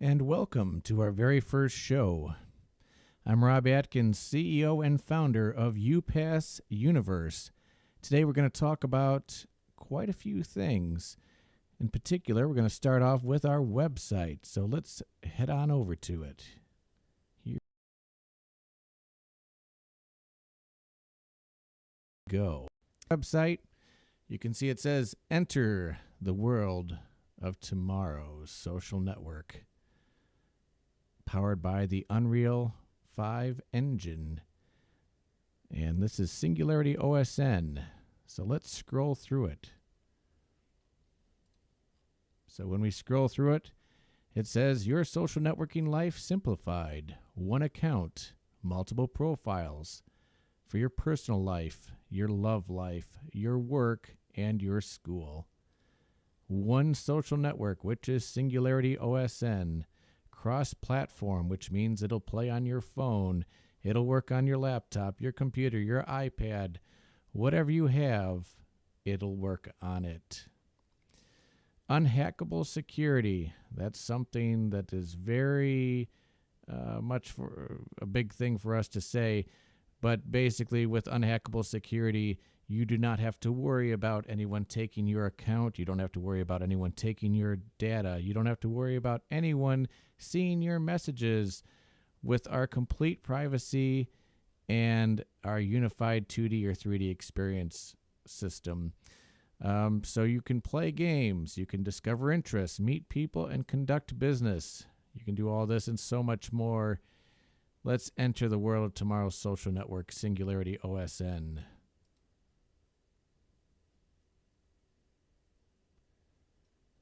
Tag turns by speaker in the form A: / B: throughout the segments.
A: And welcome to our very first show. I'm Rob Atkins, CEO and founder of UPass Universe. Today we're going to talk about quite a few things. In particular, we're going to start off with our website. So let's head on over to it. Here we go. Website, you can see it says, enter the world of tomorrow's social network. Powered by the Unreal 5 engine. And this is SingularityOSN. So let's scroll through it. So when we scroll through it, it says your social networking life simplified. One account, multiple profiles for your personal life, your love life, your work, and your school. One social network, which is SingularityOSN. Cross-platform, which means it'll play on your phone, it'll work on your laptop, your computer, your iPad, whatever you have, it'll work on it. Unhackable security, that's something that is very much for a big thing for us to say, but basically with unhackable security, you do not have to worry about anyone taking your account. You don't have to worry about anyone taking your data. You don't have to worry about anyone seeing your messages with our complete privacy and our unified 2D or 3D experience system. So you can play games, you can discover interests, meet people, and conduct business. You can do all this and so much more. Let's enter the world of tomorrow's social network, SingularityOSN.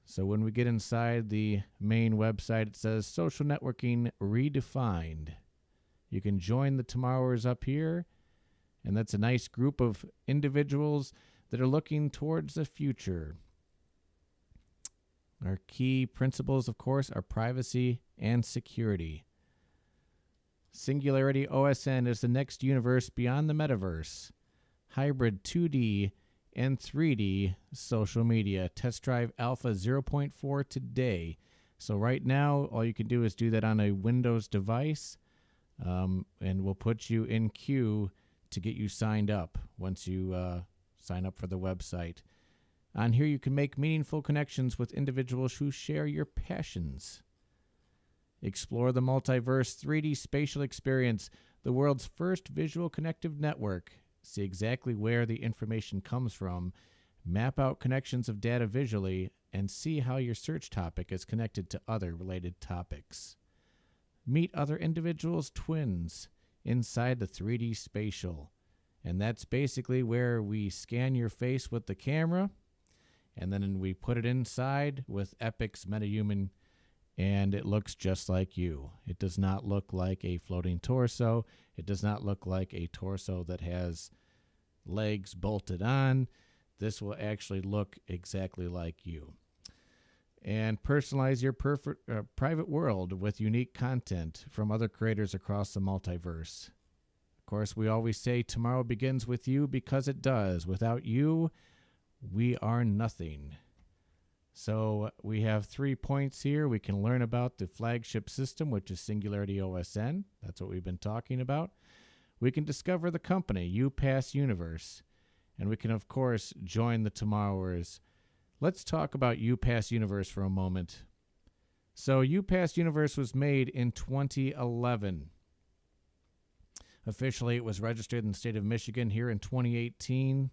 A: So when we get inside the main website, it says Social Networking Redefined. You can join the Tomorrowers up here, and that's a nice group of individuals that are looking towards the future. Our key principles, of course, are privacy and security. SingularityOSN is the next universe beyond the metaverse. Hybrid 2D and 3D social media. Test drive Alpha 0.4 today. So right now, all you can do is do that on a Windows device, and we'll put you in queue to get you signed up once you sign up for the website. On here, you can make meaningful connections with individuals who share your passions. Explore the multiverse 3D spatial experience, the world's first visual connective network. See exactly where the information comes from, map out connections of data visually, and see how your search topic is connected to other related topics. Meet other individuals' twins inside the 3D spatial. And that's basically where we scan your face with the camera, and then we put it inside with Epic's MetaHuman, and it looks just like you. It does not look like a floating torso. It does not look like a torso that has legs bolted on. This will actually look exactly like you. And personalize your private world with unique content from other creators across the multiverse. Of course, we always say tomorrow begins with you because it does. Without you, we are nothing. So we have 3 points here. We can learn about the flagship system, which is SingularityOSN. That's what we've been talking about. We can discover the company, UPass Universe. And we can, of course, join the Tomorrowers. Let's talk about UPass Universe for a moment. So UPass Universe was made in 2011. Officially, it was registered in the state of Michigan here in 2018.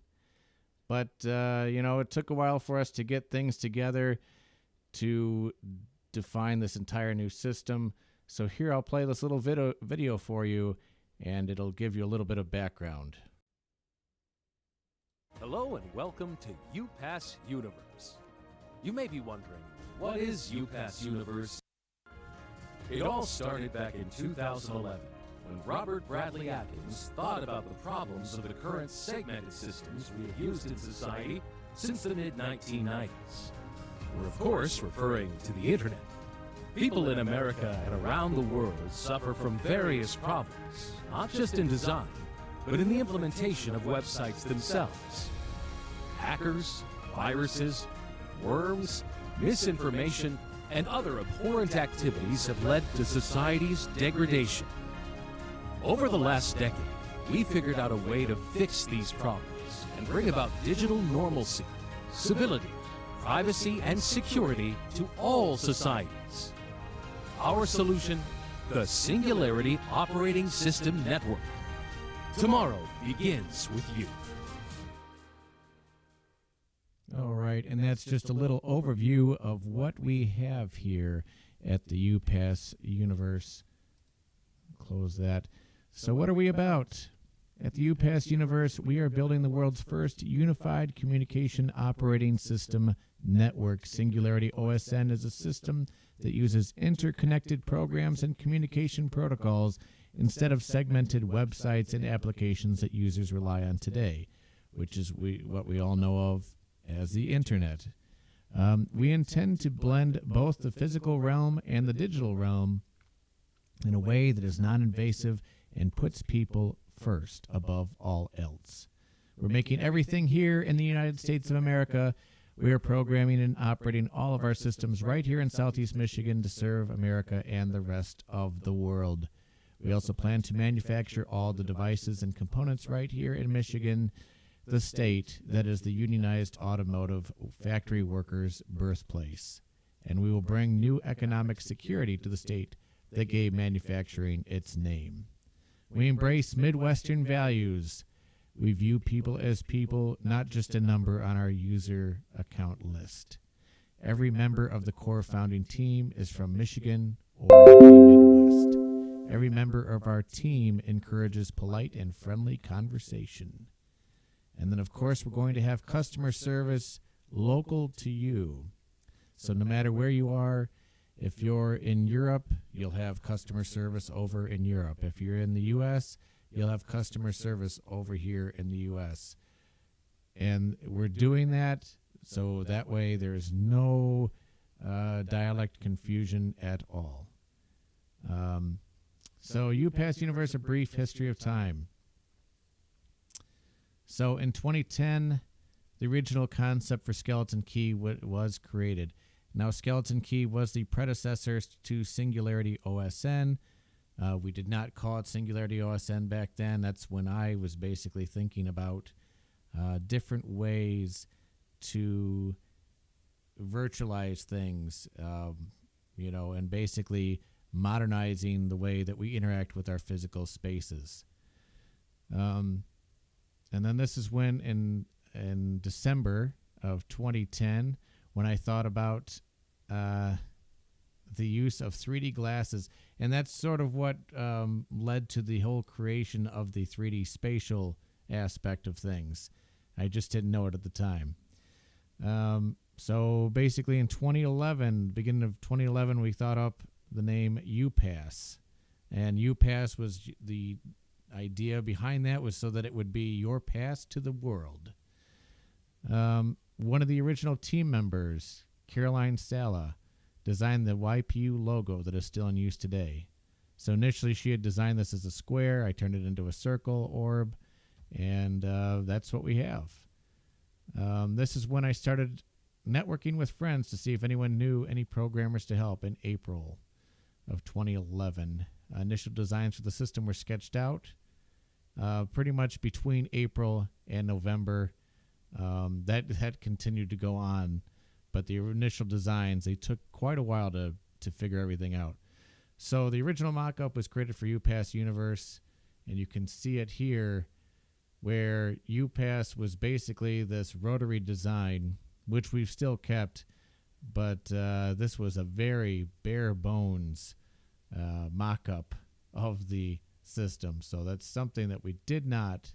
A: But, it took a while for us to get things together to define this entire new system. So here I'll play this little video for you, and it'll give you a little bit of background.
B: Hello and welcome to UPass Universe. You may be wondering, what is UPass Universe? It all started back in 2011 when Robert Bradley Atkins thought about the problems of the current segmented systems we have used in society since the mid-1990s. We're of course referring to the internet. People in America and around the world suffer from various problems, not just in design, but in the implementation of websites themselves. Hackers, viruses, worms, misinformation, and other abhorrent activities have led to society's degradation. Over the last decade, we figured out a way to fix these problems and bring about digital normalcy, civility, privacy, and security to all societies. Our solution, the Singularity Operating System Network. Tomorrow begins with you.
A: All right, and that's just a little overview of what we have here at the UPass Universe. Close that. So what are we about? At the UPass Universe, we are building the world's first unified communication operating system network. SingularityOSN is a system that uses interconnected programs and communication protocols instead of segmented websites and applications that users rely on today, which is what we all know of as the internet. We intend to blend both the physical realm and the digital realm in a way that is non-invasive and puts people first above all else. We're making everything here in the United States of America. We are programming and operating all of our systems right here in Southeast Michigan to serve America and the rest of the world. We also plan to manufacture all the devices and components right here in Michigan, the state that is the unionized automotive factory workers' birthplace. And we will bring new economic security to the state that gave manufacturing its name. We embrace Midwestern values. We view people as people, not just a number on our user account list. Every member of the core founding team is from Michigan or the Midwest. Every member of our team encourages polite and friendly conversation. And then, of course, we're going to have customer service local to you. So no matter where you are, if you're in Europe, you'll have customer service over in Europe. If you're in the U.S., you'll have customer service over here in the U.S. And we're doing that so that way there's no dialect confusion at all. So UPass Universe, a brief history of time. So in 2010, the original concept for Skeleton Key was created. Now, Skeleton Key was the predecessor to SingularityOSN. We did not call it SingularityOSN back then. That's when I was basically thinking about different ways to virtualize things, and basically modernizing the way that we interact with our physical spaces. And then this is when in December of 2010, when I thought about the use of 3D glasses, and that's sort of what led to the whole creation of the 3D spatial aspect of things. I just didn't know it at the time. So basically in 2011, beginning of 2011, we thought up the name UPass. And UPass was the idea behind that was so that it would be your pass to the world. One of the original team members, Caroline Sala, designed the YPU logo that is still in use today. So initially she had designed this as a square. I turned it into a circle orb, and that's what we have. This is when I started networking with friends to see if anyone knew any programmers to help in April of 2011. Initial designs for the system were sketched out pretty much between April and November. That had continued to go on, but the initial designs, they took quite a while to figure everything out. So the original mock-up was created for UPass Universe, and you can see it here where UPass was basically this rotary design, which we've still kept, but this was a very bare bones mock-up of the system. So that's something that we did not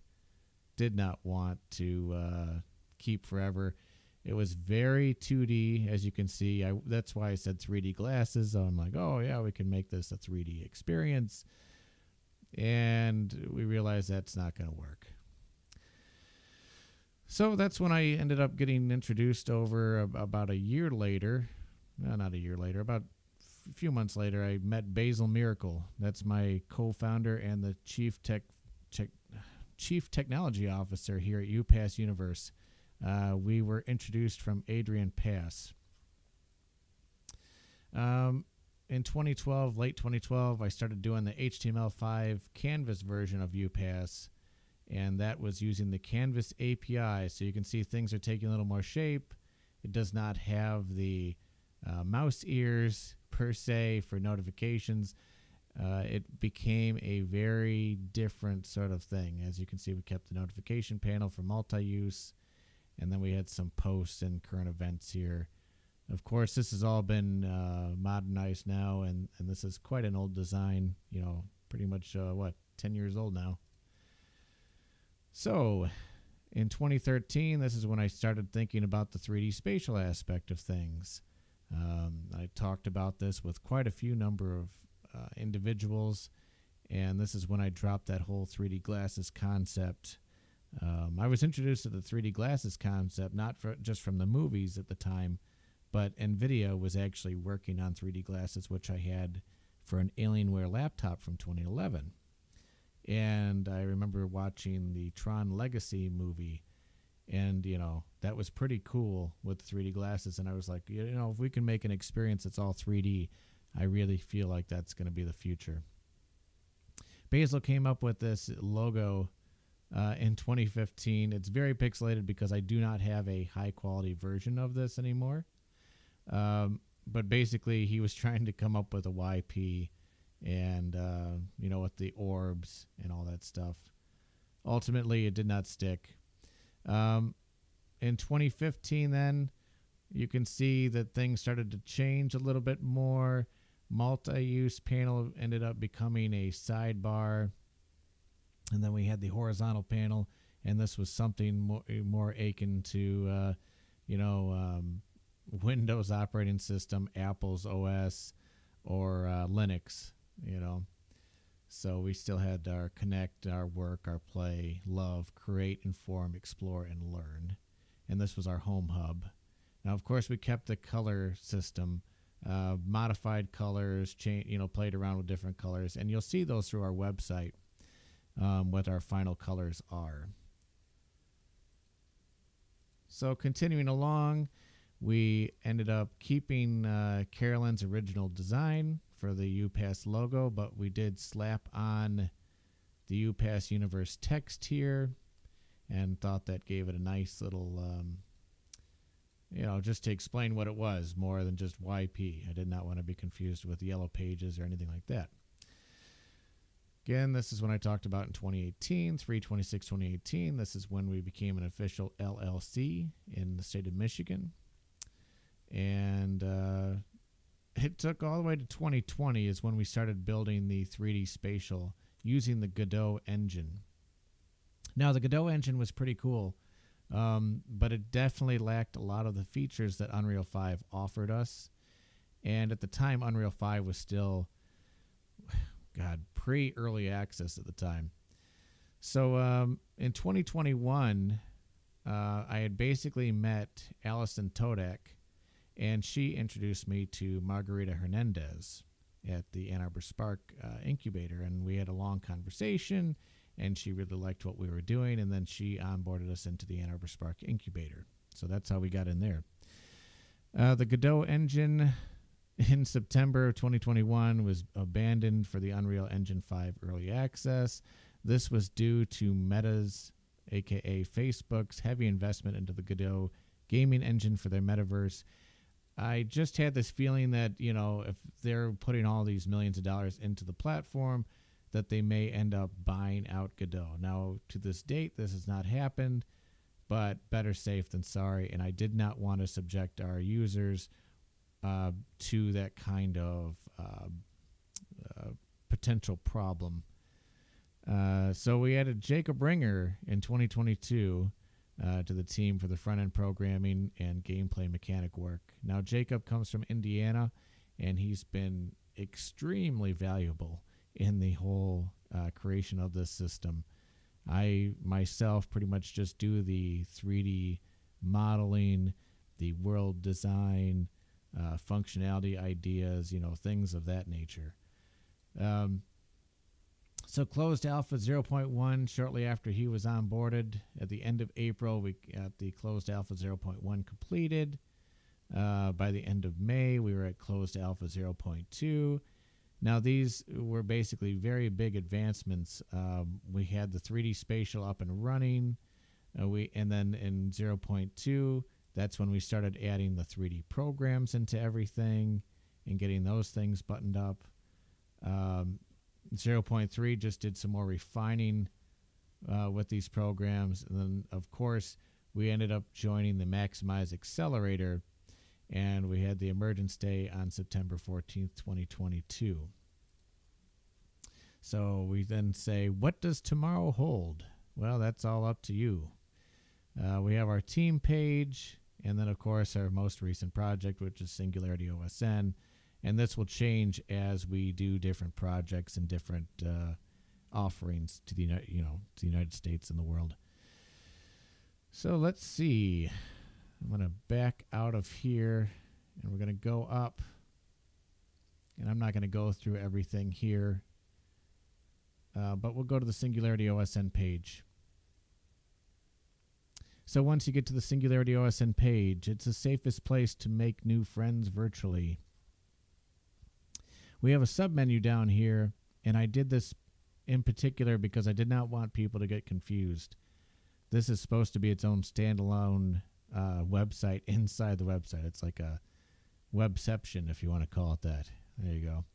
A: want to keep forever. It was very 2D, as you can see. That's why I said 3D glasses. I'm like, oh yeah, we can make this a 3D experience. And we realized that's not going to work. So that's when I ended up getting introduced over about a year later. No, not a year later. About a few months later, I met Basil Miracle. That's my co-founder and the chief technology officer here at UPass Universe. We were introduced from Adrian Pass. In 2012, late 2012, I started doing the HTML5 Canvas version of UPass, and that was using the Canvas API. So you can see things are taking a little more shape. It does not have the mouse ears per se for notifications. It became a very different sort of thing. As you can see, we kept the notification panel for multi-use, and then we had some posts and current events here. Of course, this has all been modernized now, and this is quite an old design, pretty much, 10 years old now. So, in 2013, this is when I started thinking about the 3D spatial aspect of things. I talked about this with quite a few number of individuals, and this is when I dropped that whole 3D glasses concept. I was introduced to the 3D glasses concept not just from the movies at the time, but NVIDIA was actually working on 3D glasses, which I had for an Alienware laptop from 2011. And I remember watching the Tron Legacy movie, and, that was pretty cool with the 3D glasses. And I was like, if we can make an experience that's all 3D, I really feel like that's going to be the future. Basil came up with this logo in 2015. It's very pixelated because I do not have a high-quality version of this anymore. But basically, he was trying to come up with a YP and, with the orbs and all that stuff. Ultimately, it did not stick. In 2015, then, you can see that things started to change a little bit more. Multi-use panel ended up becoming a sidebar. And then we had the horizontal panel, and this was something more akin to, Windows operating system, Apple's OS, or Linux, So we still had our connect, our work, our play, love, create, inform, explore, and learn. And this was our home hub. Now, of course, we kept the color system, modified colors, played around with different colors. And you'll see those through our website, what our final colors are. So continuing along, we ended up keeping Carolyn's original design for the UPass logo, but we did slap on the UPass Universe text here and thought that gave it a nice little, just to explain what it was more than just YP. I did not want to be confused with Yellow Pages or anything like that. Again, this is when I talked about in 2018, 3/26/2018. This is when we became an official LLC in the state of Michigan. And it took all the way to 2020 is when we started building the 3D spatial using the Godot engine. Now, the Godot engine was pretty cool, but it definitely lacked a lot of the features that Unreal 5 offered us. And at the time, Unreal 5 was still, pre-early access at the time. So in 2021, I had basically met Allison Todak, and she introduced me to Margarita Hernandez at the Ann Arbor Spark incubator, and we had a long conversation, and she really liked what we were doing, and then she onboarded us into the Ann Arbor Spark incubator. So that's how we got in there. The Godot engine in September of 2021 was abandoned for the Unreal Engine 5 early access. This was due to Meta's, aka Facebook's, heavy investment into the Godot gaming engine for their metaverse. I just had this feeling that, if they're putting all these millions of dollars into the platform, that they may end up buying out Godot. Now, to this date, this has not happened, but better safe than sorry, and I did not want to subject our users to that kind of potential problem. So we added Jacob Ringer in 2022 to the team for the front-end programming and gameplay mechanic work. Now, Jacob comes from Indiana, and he's been extremely valuable in the whole creation of this system. I myself pretty much just do the 3D modeling, the world design, functionality ideas, things of that nature. So closed alpha 0.1 shortly after he was onboarded. At the end of April, we got the closed alpha 0.1 completed. By the end of May, we were at closed alpha 0.2. Now, these were basically very big advancements. We had the 3D spatial up and running. And then in 0.2, that's when we started adding the 3D programs into everything and getting those things buttoned up. 0.3 just did some more refining with these programs. And then, of course, we ended up joining the Maximize Accelerator, and we had the emergence day on September 14th, 2022. So we then say, what does tomorrow hold? Well, that's all up to you. We have our team page, and then, of course, our most recent project, which is SingularityOSN. And this will change as we do different projects and different offerings to the to the United States and the world. So let's see. I'm going to back out of here, and we're going to go up. And I'm not going to go through everything here, but we'll go to the SingularityOSN page. So once you get to the SingularityOSN page, it's the safest place to make new friends virtually. We have a submenu down here, and I did this in particular because I did not want people to get confused. This is supposed to be its own standalone website inside the website. It's like a webception, if you want to call it that. There you go.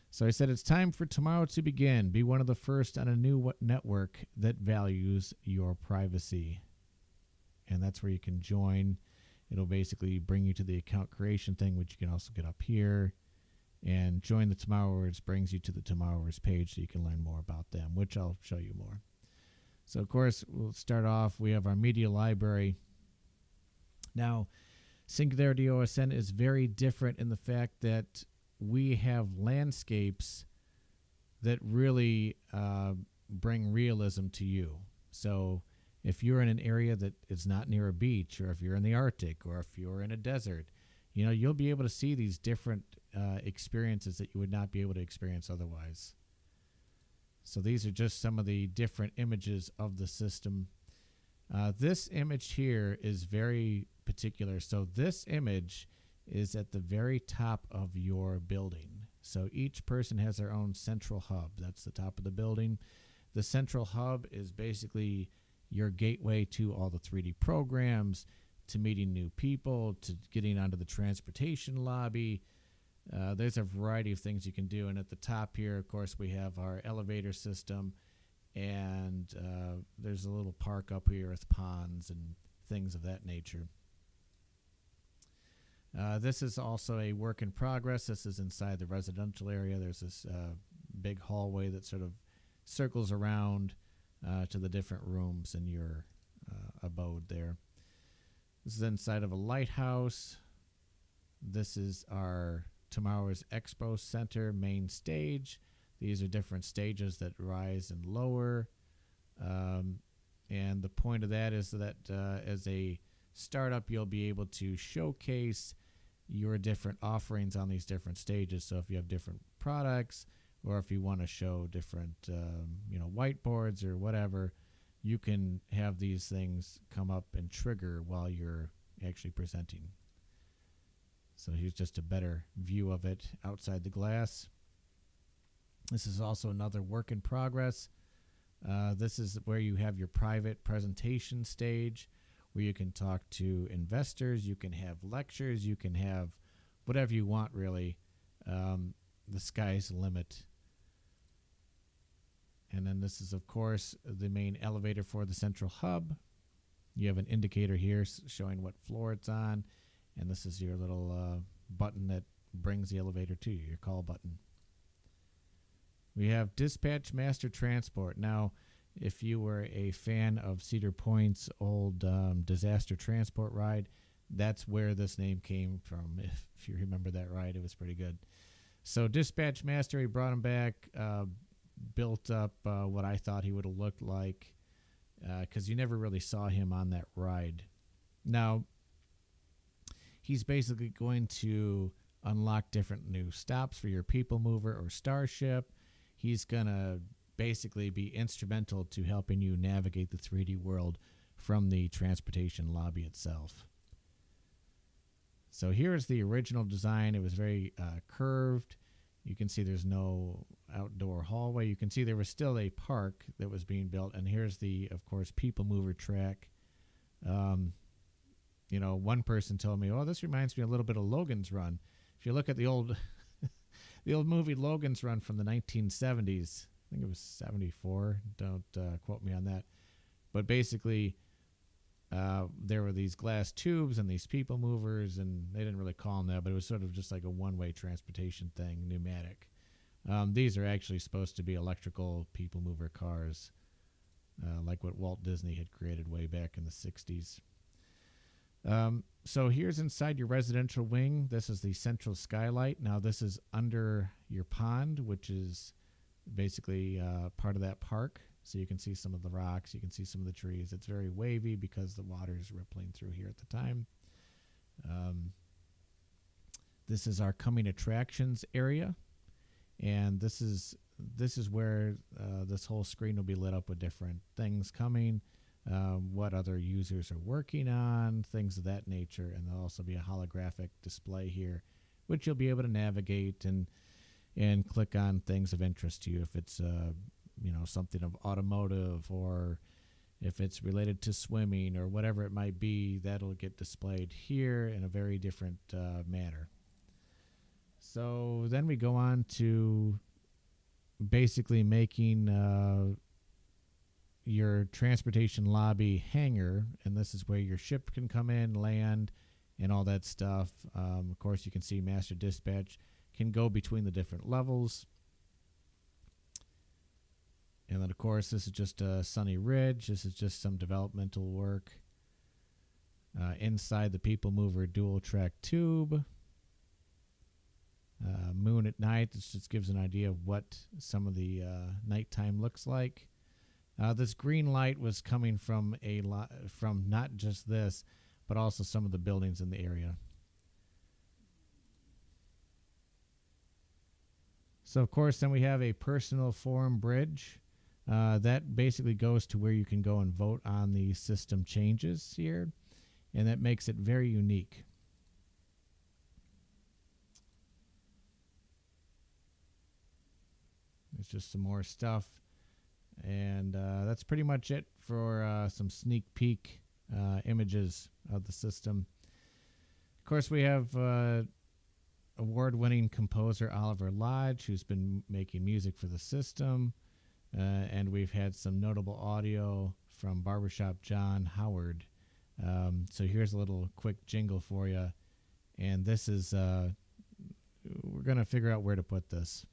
A: So I said, it's time for tomorrow to begin. Be one of the first on a new network that values your privacy. And that's where you can join. It'll basically bring you to the account creation thing, which you can also get up here. And join the Tomorrowers brings you to the Tomorrowers page so you can learn more about them, which I'll show you more. So, of course, we'll start off. We have our media library. Now, SingularityOSN is very different in the fact that we have landscapes that really bring realism to you. So if you're in an area that is not near a beach, or if you're in the Arctic, or if you're in a desert, you'll be able to see these different experiences that you would not be able to experience otherwise. So these are just some of the different images of the system. This image here is very particular. So this image is at the very top of your building. So each person has their own central hub. That's the top of the building. The central hub is basically your gateway to all the 3D programs, to meeting new people, to getting onto the transportation lobby. There's a variety of things you can do. And at the top here, of course, we have our elevator system. And there's a little park up here with ponds and things of that nature. This is also a work in progress. This is inside the residential area. There's this big hallway that sort of circles around to the different rooms in your abode there. This is inside of a lighthouse. This is our Tomorrow's Expo Center main stage. These are different stages that rise and lower. And the point of that is that as a startup, you'll be able to showcase your different offerings on these different stages. So if you have different products, or if you want to show different whiteboards or whatever, you can have these things come up and trigger while you're actually presenting. So here's just a better view of it outside the glass. This is also another work in progress. This is where you have your private presentation stage, where you can talk to investors, you can have lectures, you can have whatever you want, really. The sky's the limit. And then this is, of course, the main elevator for the central hub. You have an indicator here showing what floor it's on. And this is your little button that brings the elevator to you, your call button. We have Dispatch Master Transport. Now, if you were a fan of Cedar Point's old disaster transport ride, that's where this name came from. If you remember that ride, it was pretty good. So Dispatch Master, he brought him back, built up what I thought he would have looked like, because you never really saw him on that ride. Now, he's basically going to unlock different new stops for your People Mover or Starship. He's going to basically be instrumental to helping you navigate the 3D world from the transportation lobby itself. So here's the original design. It was very curved. You can see there's no outdoor hallway. You can see there was still a park that was being built. And here's the, of course, People Mover track. You know, one person told me, "Oh, this reminds me a little bit of Logan's Run." If you look at the old the old movie Logan's Run from the 1970s, I think it was 74. Don't quote me on that. But basically, there were these glass tubes and these people movers, and they didn't really call them that, but it was sort of just like a one-way transportation thing, pneumatic. These are actually supposed to be electrical people mover cars, like what Walt Disney had created way back in the 60s. So here's inside your residential wing. This is the central skylight. Now this is under your pond, which is basically part of that park. So you can see some of the rocks. You can see some of the trees. It's very wavy because the water is rippling through here at the time. This is our coming attractions area. And this is where this whole screen will be lit up with different things coming. What other users are working on, things of that nature. And there'll also be a holographic display here, which you'll be able to navigate and click on things of interest to you. If it's something of automotive, or if it's related to swimming or whatever it might be, that'll get displayed here in a very different manner. So then we go on to basically making your transportation lobby hangar, and this is where your ship can come in, land, and all that stuff. Of course, you can see Master Dispatch can go between the different levels. And then, of course, this is just a Sunny Ridge. This is just some developmental work. Inside the People Mover dual track tube. Moon at night. This just gives an idea of what some of the nighttime looks like. This green light was coming from from not just this, but also some of the buildings in the area. So, of course, then we have a personal forum bridge. That basically goes to where you can go and vote on the system changes here, and that makes it very unique. There's just some more stuff, and that's pretty much it for some sneak peek images of the system. Of course, we have award-winning composer Oliver Lodge, who's been making music for the system. And we've had some notable audio from Barbershop John Howard. So here's a little quick jingle for you. And this is, we're going to figure out where to put this.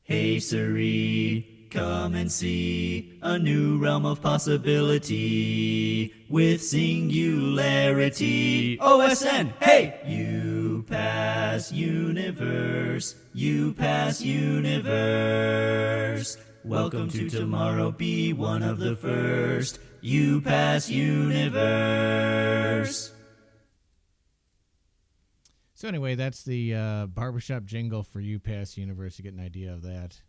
C: Hey Siri, come and see a new realm of possibility with Singularity OSN. Hey! You pass universe, you pass universe. Welcome to tomorrow, be one of the first. You pass universe.
A: So anyway, that's the barbershop jingle for UPass Universe. You get an idea of that.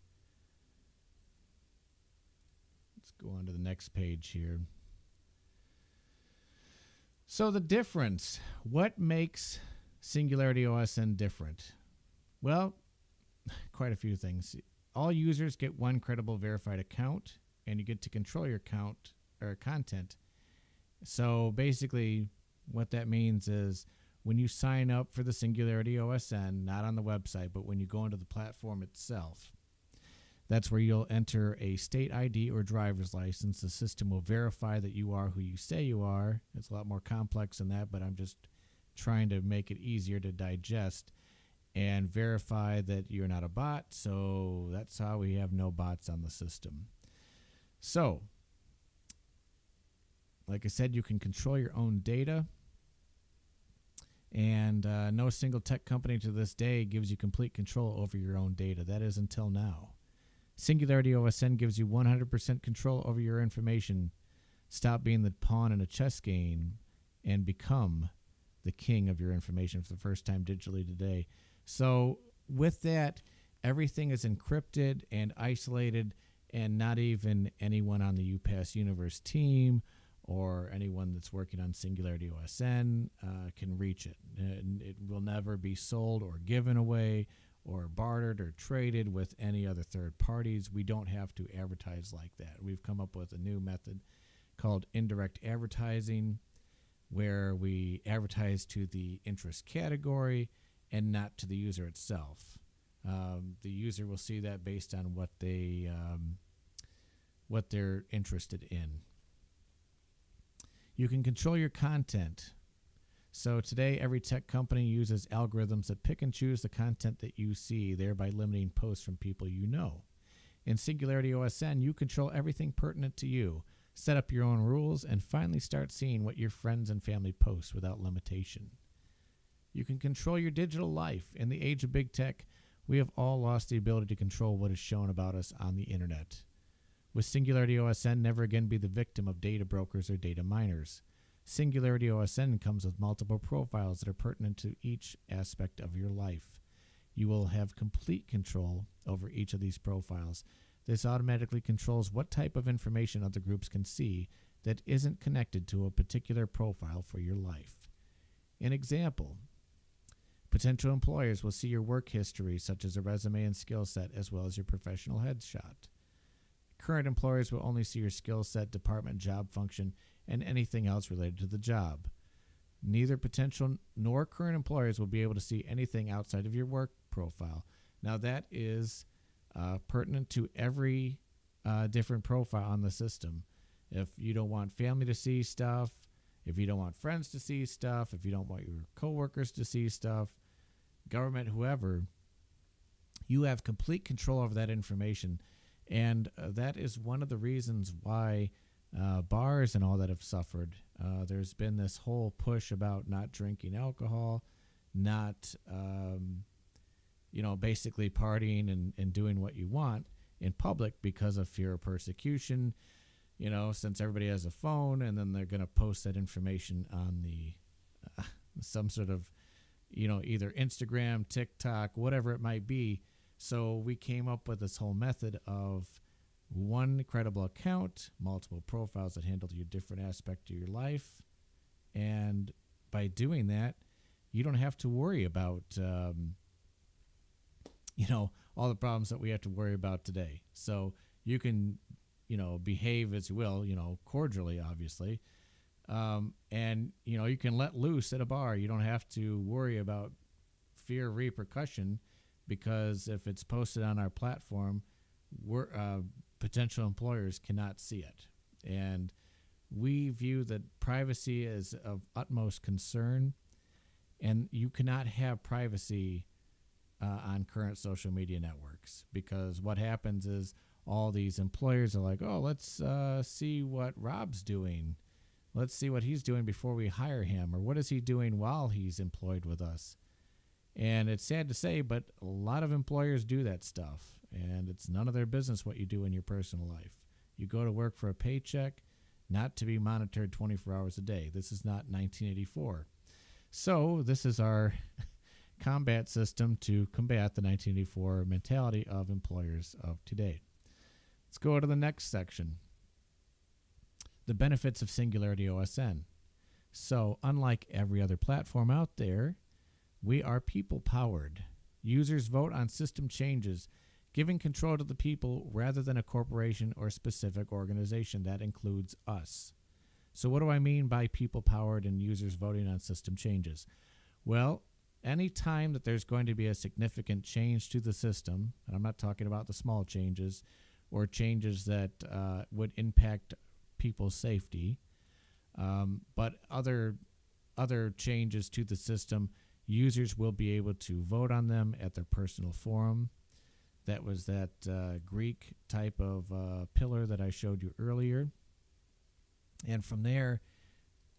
A: Let's go on to the next page here. So the difference. What makes SingularityOSN different? Well, quite a few things. All users get one credible verified account, and you get to control your account or content. So basically, what that means is when you sign up for the SingularityOSN, not on the website, but when you go into the platform itself, That's where you'll enter a state ID or driver's license. The system will verify that you are who you say you are. It's a lot more complex than that, but I'm just trying to make it easier to digest and verify that you're not a bot. So that's how we have no bots on the system. So, like I said, you can control your own data. And no single tech company to this day gives you complete control over your own data. That is until now. SingularityOSN gives you 100% control over your information. Stop being the pawn in a chess game and become the king of your information for the first time digitally today. So with that, everything is encrypted and isolated, and not even anyone on the UPass Universe team or anyone that's working on SingularityOSN can reach it. And it will never be sold or given away or bartered or traded with any other third parties. We don't have to advertise like that. We've come up with a new method called indirect advertising, where we advertise to the interest category and not to the user itself. The user will see that based on what they're interested in. You can control your content. So today, every tech company uses algorithms that pick and choose the content that you see, thereby limiting posts from people you know. In SingularityOSN, you control everything pertinent to you, set up your own rules, and finally start seeing what your friends and family post without limitation. You can control your digital life. In the age of big tech, we have all lost the ability to control what is shown about us on the internet. With SingularityOSN, never again be the victim of data brokers or data miners. SingularityOSN comes with multiple profiles that are pertinent to each aspect of your life. You will have complete control over each of these profiles. This automatically controls what type of information other groups can see that isn't connected to a particular profile for your life. An example: potential employers will see your work history, such as a resume and skill set, as well as your professional headshot. Current employers will only see your skill set, department, job function, and anything else related to the job. Neither potential nor current employers will be able to see anything outside of your work profile. Now that is pertinent to every different profile on the system. If you don't want family to see stuff, if you don't want friends to see stuff, if you don't want your coworkers to see stuff, government, whoever, you have complete control over that information. And that is one of the reasons why bars and all that have suffered. There's been this whole push about not drinking alcohol, not, basically partying and doing what you want in public because of fear of persecution, since everybody has a phone, and then they're going to post that information on the some sort of, either Instagram, TikTok, whatever it might be. So we came up with this whole method of one credible account, multiple profiles that handle your different aspect of your life. And by doing that, you don't have to worry about, all the problems that we have to worry about today. So you can, behave as you will, cordially, obviously. And, you can let loose at a bar. You don't have to worry about fear of repercussion, because if it's posted on our platform, potential employers cannot see it. And we view that privacy is of utmost concern, and you cannot have privacy on current social media networks, because what happens is all these employers are like, oh, let's see what Rob's doing. Let's see what he's doing before we hire him, or what is he doing while he's employed with us. And it's sad to say, but a lot of employers do that stuff, and it's none of their business what you do in your personal life. You go to work for a paycheck, not to be monitored 24 hours a day. This is not 1984. So this is our combat system to combat the 1984 mentality of employers of today. Let's go to the next section. The benefits of SingularityOSN. So unlike every other platform out there, we are people-powered. Users vote on system changes, giving control to the people rather than a corporation or specific organization. That includes us. So what do I mean by people-powered and users voting on system changes? Well, any time that there's going to be a significant change to the system, and I'm not talking about the small changes or changes that would impact people's safety, but other changes to the system, users will be able to vote on them at their personal forum. That was that Greek type of pillar that I showed you earlier. And from there,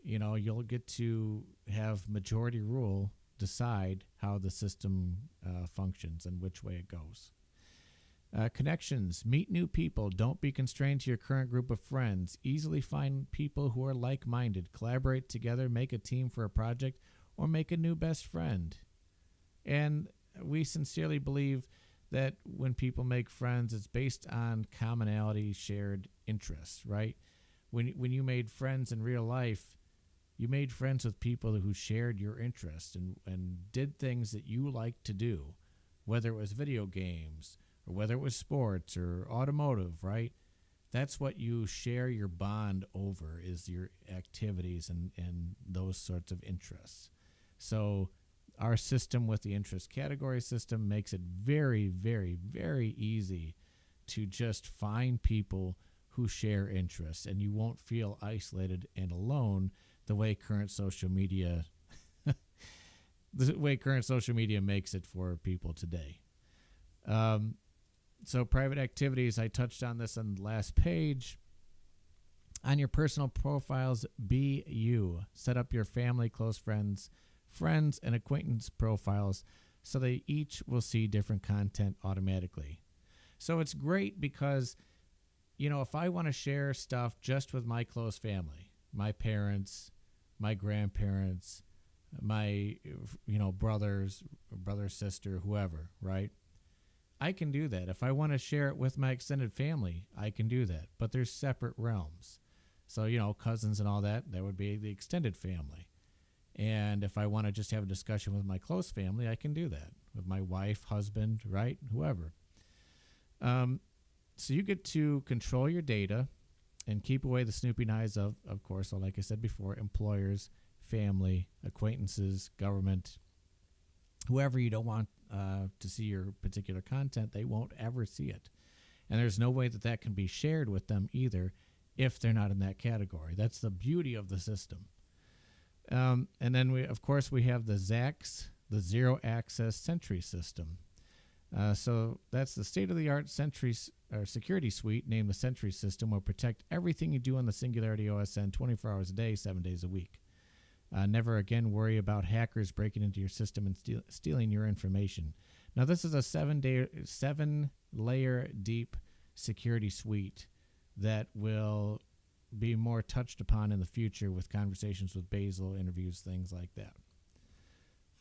A: you'll get to have majority rule decide how the system functions and which way it goes. Connections. Meet new people. Don't be constrained to your current group of friends. Easily find people who are like-minded. Collaborate together, make a team for a project, or make a new best friend. And we sincerely believe that when people make friends, it's based on commonality, shared interests, right? When you made friends in real life, you made friends with people who shared your interests and did things that you liked to do, whether it was video games or whether it was sports or automotive, right? That's what you share your bond over, is your activities and those sorts of interests. So our system with the interest category system makes it very, very, very easy to just find people who share interests, and you won't feel isolated and alone the way current social media makes it for people today. So private activities, I touched on this on the last page. On your personal profiles, be you. Set up your family, close friends, and acquaintance profiles so they each will see different content automatically. So it's great because, if I want to share stuff just with my close family, my parents, my grandparents, my, brother, sister, whoever, right? I can do that. If I want to share it with my extended family, I can do that. But there's separate realms. So, cousins and all that would be the extended family. And if I want to just have a discussion with my close family, I can do that with my wife, husband, right? Whoever. So you get to control your data and keep away the snooping eyes of course, like I said before, employers, family, acquaintances, government, whoever you don't want to see your particular content, they won't ever see it. And there's no way that can be shared with them either if they're not in that category. That's the beauty of the system. And then we have the ZAX, the Zero Access Sentry System. So that's the state-of-the-art security suite named the Sentry System will protect everything you do on the SingularityOSN 24 hours a day, 7 days a week. Never again worry about hackers breaking into your system and stealing your information. Now, this is a 7-layer deep security suite that will be more touched upon in the future with conversations with Basil, interviews, things like that.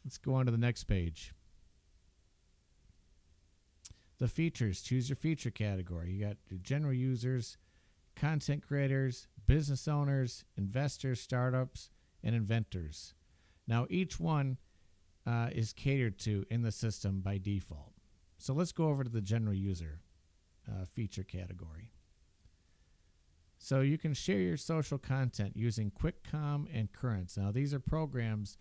A: Let's go on to the next page. The features. Choose your feature category. You got your general users, content creators, business owners, investors, startups, and inventors. Now, each one is catered to in the system by default. So let's go over to the general user feature category. So you can share your social content using QuickCom and Currents. Now, these are programs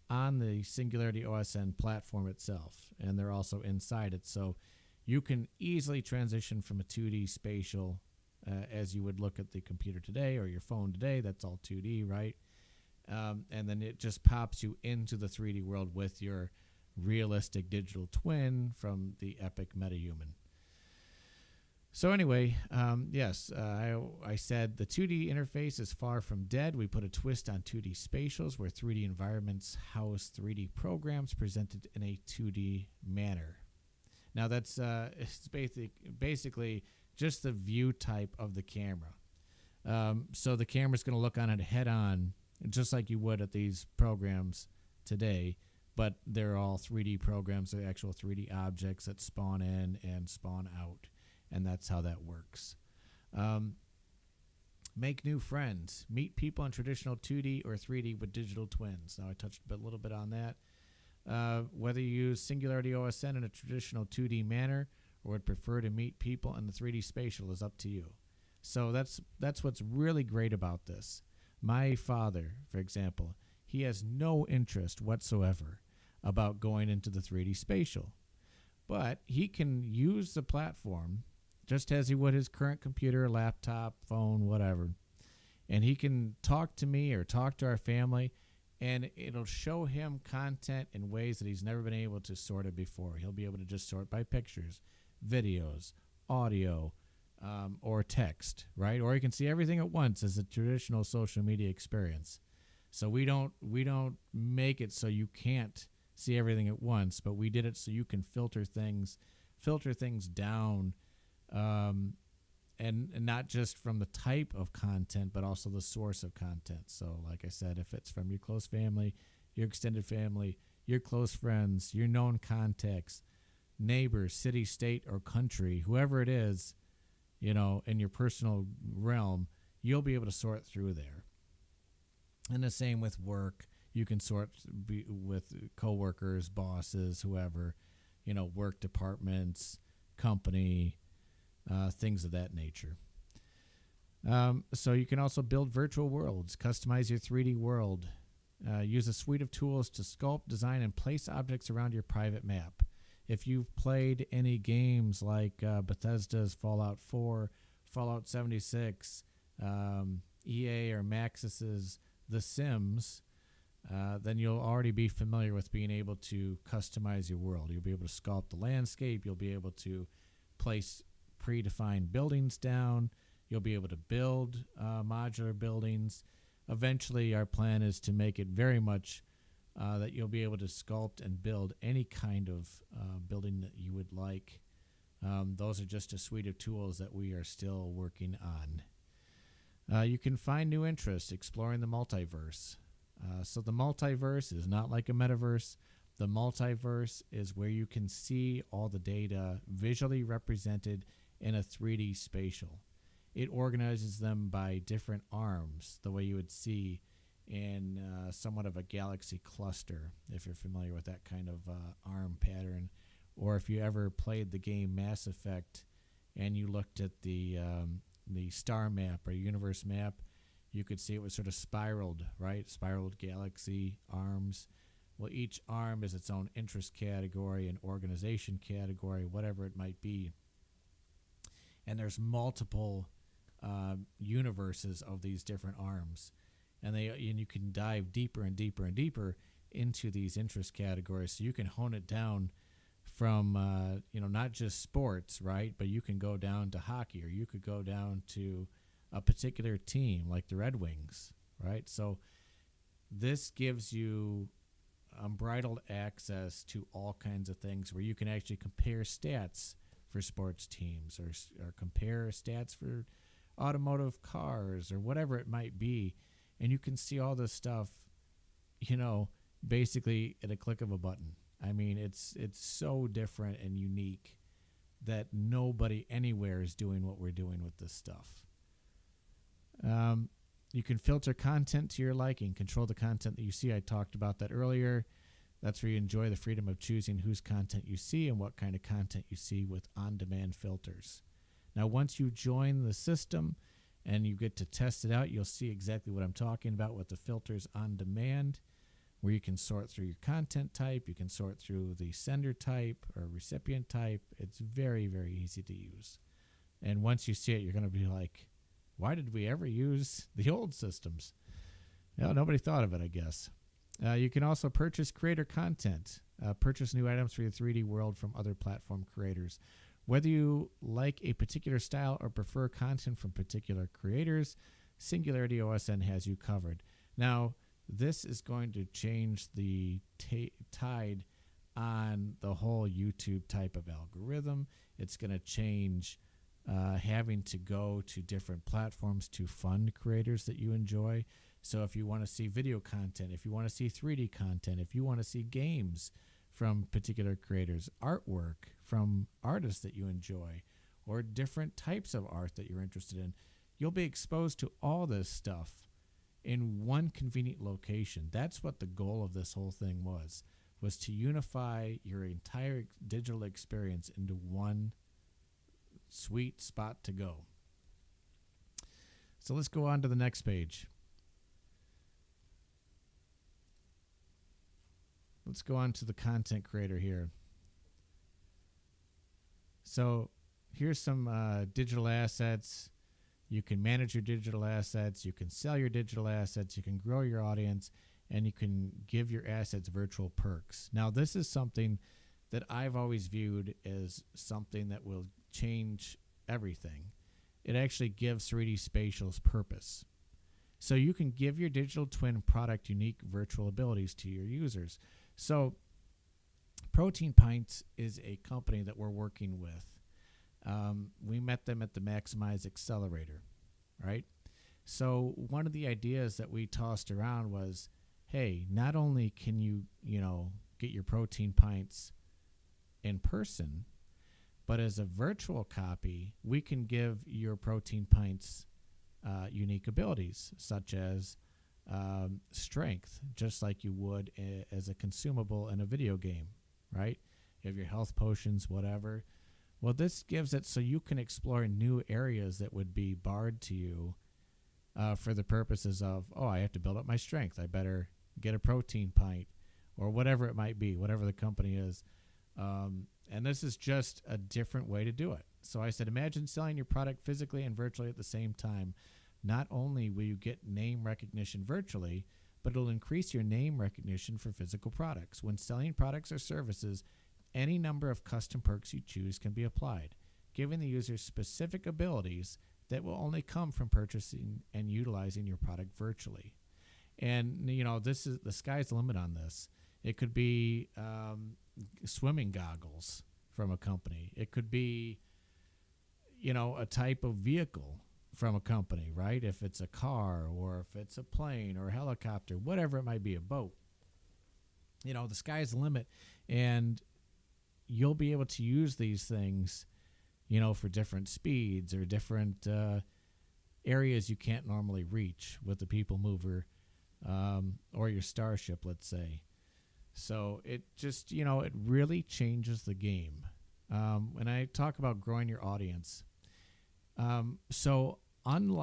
A: on the SingularityOSN platform itself, and they're also inside it. So you can easily transition from a 2D spatial as you would look at the computer today or your phone today. That's all 2D, right? And then it just pops you into the 3D world with your realistic digital twin from the Epic MetaHuman. So anyway, yes, I said the 2D interface is far from dead. We put a twist on 2D spatials where 3D environments house 3D programs presented in a 2D manner. Now that's it's basically just the view type of the camera. So the camera's going to look on it head on, just like you would at these programs today, but they're all 3D programs. They're actual 3D objects that spawn in and spawn out, and that's how that works. Make new friends. Meet people in traditional 2D or 3D with digital twins. Now, I touched a little bit on that. Whether you use SingularityOSN in a traditional 2D manner or would prefer to meet people in the 3D spatial is up to you. So that's what's really great about this. My father, for example, he has no interest whatsoever about going into the 3D spatial. But he can use the platform just as he would his current computer, laptop, phone, whatever. And he can talk to me or talk to our family, and it'll show him content in ways that he's never been able to sort it before. He'll be able to just sort by pictures, videos, audio, or text, right? Or he can see everything at once as a traditional social media experience. So we don't make it so you can't see everything at once, but we did it so you can filter things down, and not just from the type of content, but also the source of content. So like I said, if it's from your close family, your extended family, your close friends, your known contacts, neighbors, city, state, or country, whoever it is, in your personal realm, you'll be able to sort through there. And the same with work. You can sort with coworkers, bosses, whoever, work departments, company, things of that nature. So you can also build virtual worlds, customize your 3D world, use a suite of tools to sculpt, design, and place objects around your private map. If you've played any games like Bethesda's Fallout 4, Fallout 76, EA or Maxis's The Sims, then you'll already be familiar with being able to customize your world. You'll be able to sculpt the landscape. You'll be able to place predefined buildings down. You'll be able to build modular buildings. Eventually, our plan is to make it very much that you'll be able to sculpt and build any kind of building that you would like. Those are just a suite of tools that we are still working on. You can find new interests exploring the multiverse. So the multiverse is not like a metaverse. The multiverse is where you can see all the data visually represented in a 3D spatial. It organizes them by different arms, the way you would see in somewhat of a galaxy cluster, if you're familiar with that kind of arm pattern. Or if you ever played the game Mass Effect and you looked at the star map or universe map, you could see it was sort of spiraled, right? Spiraled galaxy arms. Well, each arm is its own interest category, an organization category, whatever it might be. And there's multiple universes of these different arms. And you can dive deeper and deeper and deeper into these interest categories. So you can hone it down from, not just sports, right? But you can go down to hockey, or you could go down to a particular team like the Red Wings, right? So this gives you unbridled access to all kinds of things where you can actually compare stats for sports teams or compare stats for automotive cars or whatever it might be. And you can see all this stuff, basically at a click of a button. I mean, it's so different and unique that nobody anywhere is doing what we're doing with this stuff. You can filter content to your liking, control the content that you see. I talked about that earlier. That's where you enjoy the freedom of choosing whose content you see and what kind of content you see with on-demand filters. Now, once you join the system and you get to test it out, you'll see exactly what I'm talking about with the filters on demand, where you can sort through your content type. You can sort through the sender type or recipient type. It's very, very easy to use. And once you see it, you're going to be like, why did we ever use the old systems? Well, nobody thought of it, I guess. You can also purchase creator content, purchase new items for your 3D world from other platform creators. Whether you like a particular style or prefer content from particular creators, SingularityOSN has you covered. Now, this is going to change the tide on the whole YouTube type of algorithm. It's going to change having to go to different platforms to fund creators that you enjoy. So if you want to see video content, if you want to see 3D content, if you want to see games from particular creators, artwork from artists that you enjoy, or different types of art that you're interested in, you'll be exposed to all this stuff in one convenient location. That's what the goal of this whole thing was to unify your entire digital experience into one sweet spot to go. So let's go on to the next page. let's go on to the content creator here. So here's some digital assets. You can manage your digital assets. You can sell your digital assets. You can grow your audience, and you can give your assets virtual perks. Now, this is something that I've always viewed as something that will change everything. It actually gives 3D Spatials purpose. So you can give your digital twin product unique virtual abilities to your users. So Protein Pints is a company that we're working with. We met them at the Maximize Accelerator, right? So one of the ideas that we tossed around was, hey, not only can you, get your Protein Pints in person, but as a virtual copy, we can give your Protein Pints unique abilities, such as strength, just like you would as a consumable in a video game, right? You have your health potions, whatever. Well, this gives it so you can explore new areas that would be barred to you for the purposes of, I have to build up my strength. I better get a protein pint or whatever it might be, whatever the company is. And this is just a different way to do it. So I said, imagine selling your product physically and virtually at the same time. Not only will you get name recognition virtually, but it'll increase your name recognition for physical products. When selling products or services, any number of custom perks you choose can be applied, giving the user specific abilities that will only come from purchasing and utilizing your product virtually. And, this is the sky's the limit on this. It could be swimming goggles from a company. It could be, a type of vehicle from a company, right? If it's a car or if it's a plane or a helicopter, whatever it might be, a boat. The sky's the limit. And you'll be able to use these things, for different speeds or different areas you can't normally reach with the People Mover or your Starship, let's say. So it just, it really changes the game. When I talk about growing your audience, so unlike